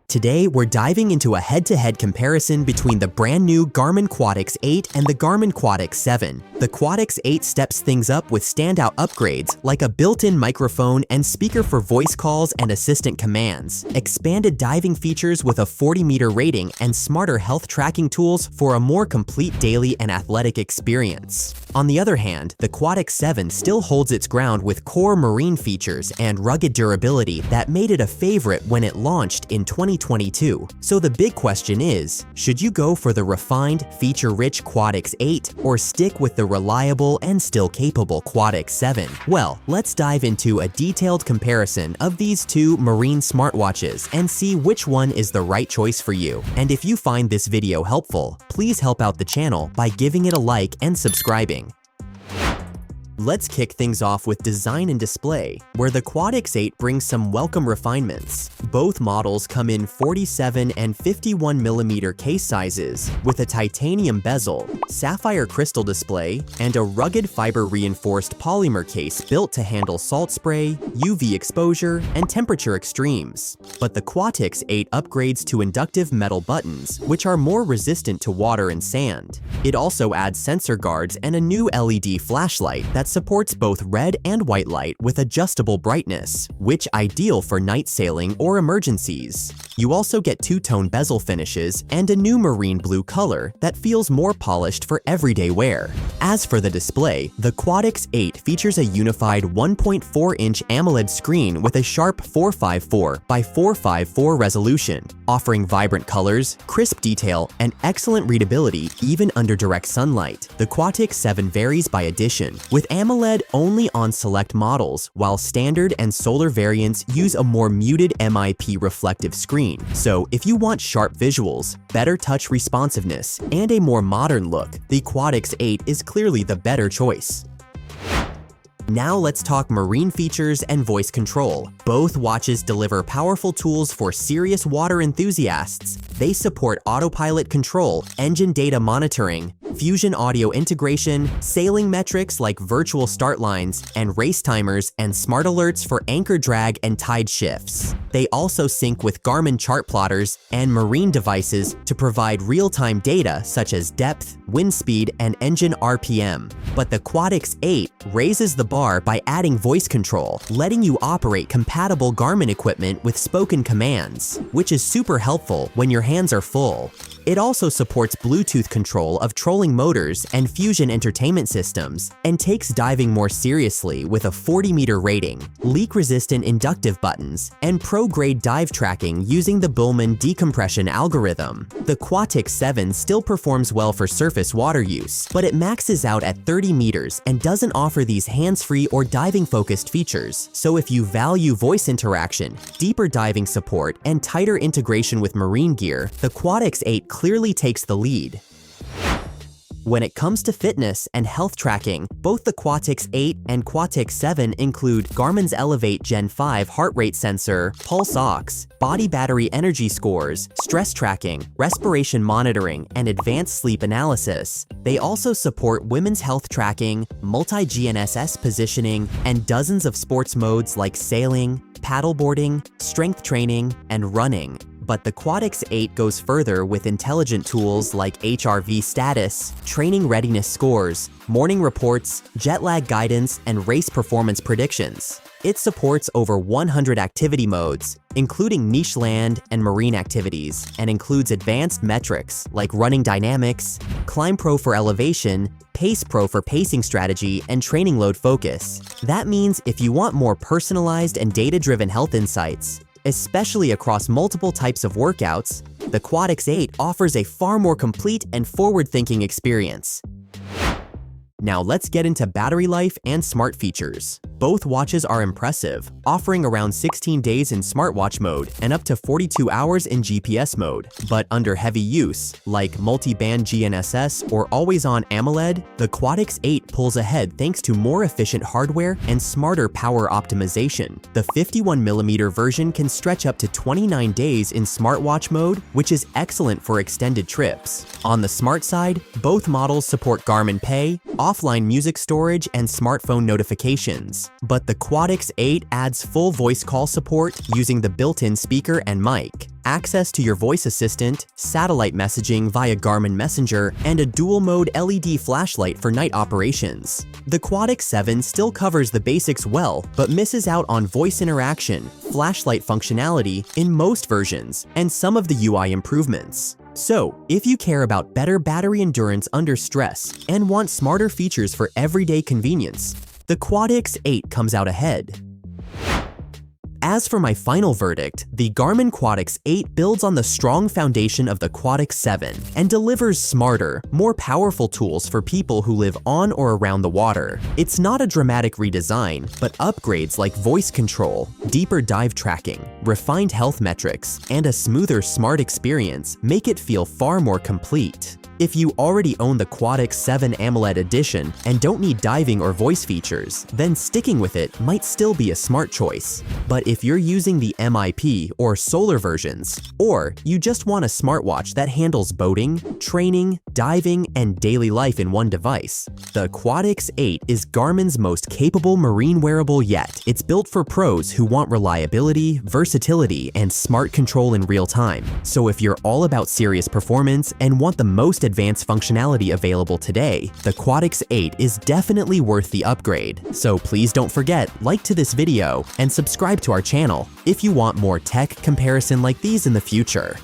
Today, we're diving into a head-to-head comparison between the brand new Garmin Quatix 8 and the Garmin Quatix 7. The Quatix 8 steps things up with standout upgrades like a built-in microphone and speaker for voice calls and assistant commands, expanded diving features with a 40-meter rating, and smarter health tracking tools for a more complete daily and athletic experience. On the other hand, the Quatix 7 still holds its ground with core marine features and rugged durability that made it a favorite when it launched in 2022. So the big question is, should you go for the refined, feature-rich Quatix 8 or stick with the reliable and still capable Quatix 7? Well, let's dive into a detailed comparison of these two marine smartwatches and see which one is the right choice for you. And if you find this video helpful, please help out the channel by giving it a like and subscribing. Let's kick things off with design and display, where the Quatix 8 brings some welcome refinements. Both models come in 47 and 51mm case sizes, with a titanium bezel, sapphire crystal display, and a rugged fiber-reinforced polymer case built to handle salt spray, UV exposure, and temperature extremes. But the Quatix 8 upgrades to inductive metal buttons, which are more resistant to water and sand. It also adds sensor guards and a new LED flashlight that supports both red and white light with adjustable brightness, which ideal for night sailing or emergencies. You also get two-tone bezel finishes and a new marine blue color that feels more polished for everyday wear. As for the display, the Quatix 8 features a unified 1.4-inch AMOLED screen with a sharp 454 by 454 resolution, offering vibrant colors, crisp detail, and excellent readability even under direct sunlight. The Quatix 7 varies by edition, with AMOLED only on select models, while standard and solar variants use a more muted MIP reflective screen. So if you want sharp visuals, better touch responsiveness, and a more modern look, the Quatix 8 is clearly the better choice. Now let's talk marine features and voice control. Both watches deliver powerful tools for serious water enthusiasts. They support autopilot control, engine data monitoring, fusion audio integration, sailing metrics like virtual start lines, and race timers and smart alerts for anchor drag and tide shifts. They also sync with Garmin chart plotters and marine devices to provide real-time data such as depth, wind speed, and engine RPM. But the Quatix 8 raises the bar by adding voice control, letting you operate compatible Garmin equipment with spoken commands, which is super helpful when your hands are full. It also supports Bluetooth control of trolling motors and fusion entertainment systems, and takes diving more seriously with a 40-meter rating, leak-resistant inductive buttons, and pro-grade dive tracking using the Bullman decompression algorithm. The Quatix 7 still performs well for surface water use, but it maxes out at 30 meters and doesn't offer these hands-free or diving-focused features. So if you value voice interaction, deeper diving support, and tighter integration with marine gear, the Quatix 8 clearly takes the lead. When it comes to fitness and health tracking, both the Quatix 8 and Quatix 7 include Garmin's Elevate Gen 5 heart rate sensor, pulse ox, body battery energy scores, stress tracking, respiration monitoring, and advanced sleep analysis. They also support women's health tracking, multi-GNSS positioning, and dozens of sports modes like sailing, paddleboarding, strength training, and running. But the Quatix 8 goes further with intelligent tools like HRV status, training readiness scores, morning reports, jet lag guidance, and race performance predictions. It supports over 100 activity modes, including niche land and marine activities, and includes advanced metrics like running dynamics, Climb Pro for elevation, Pace Pro for pacing strategy, and training load focus. That means if you want more personalized and data-driven health insights, especially across multiple types of workouts, the Quatix 8 offers a far more complete and forward-thinking experience. Now let's get into battery life and smart features. Both watches are impressive, offering around 16 days in smartwatch mode and up to 42 hours in GPS mode. But under heavy use, like multi-band GNSS or always-on AMOLED, the Quatix 8 pulls ahead thanks to more efficient hardware and smarter power optimization. The 51mm version can stretch up to 29 days in smartwatch mode, which is excellent for extended trips. On the smart side, both models support Garmin Pay, offline music storage, and smartphone notifications. device. But the Quatix 8 adds full voice call support using the built-in speaker and mic, access to your voice assistant, satellite messaging via Garmin Messenger, and a dual-mode LED flashlight for night operations. The Quatix 7 still covers the basics well, but misses out on voice interaction, flashlight functionality in most versions, and some of the UI improvements. So, if you care about better battery endurance under stress and want smarter features for everyday convenience, the Quatix 8 comes out ahead. As for my final verdict, the Garmin Quatix 8 builds on the strong foundation of the Quatix 7 and delivers smarter, more powerful tools for people who live on or around the water. It's not a dramatic redesign, but upgrades like voice control, deeper dive tracking, refined health metrics, and a smoother smart experience make it feel far more complete. If you already own the Quatix 7 AMOLED edition and don't need diving or voice features, then sticking with it might still be a smart choice. But if you're using the MIP or solar versions, or you just want a smartwatch that handles boating, training, diving, and daily life in one device, the Quatix 8 is Garmin's most capable marine wearable yet. It's built for pros who want reliability, versatility, and smart control in real time. So if you're all about serious performance and want the most advanced functionality available today, the Quatix 8 is definitely worth the upgrade. So please don't forget, like to this video and subscribe to our channel if you want more tech comparison like these in the future.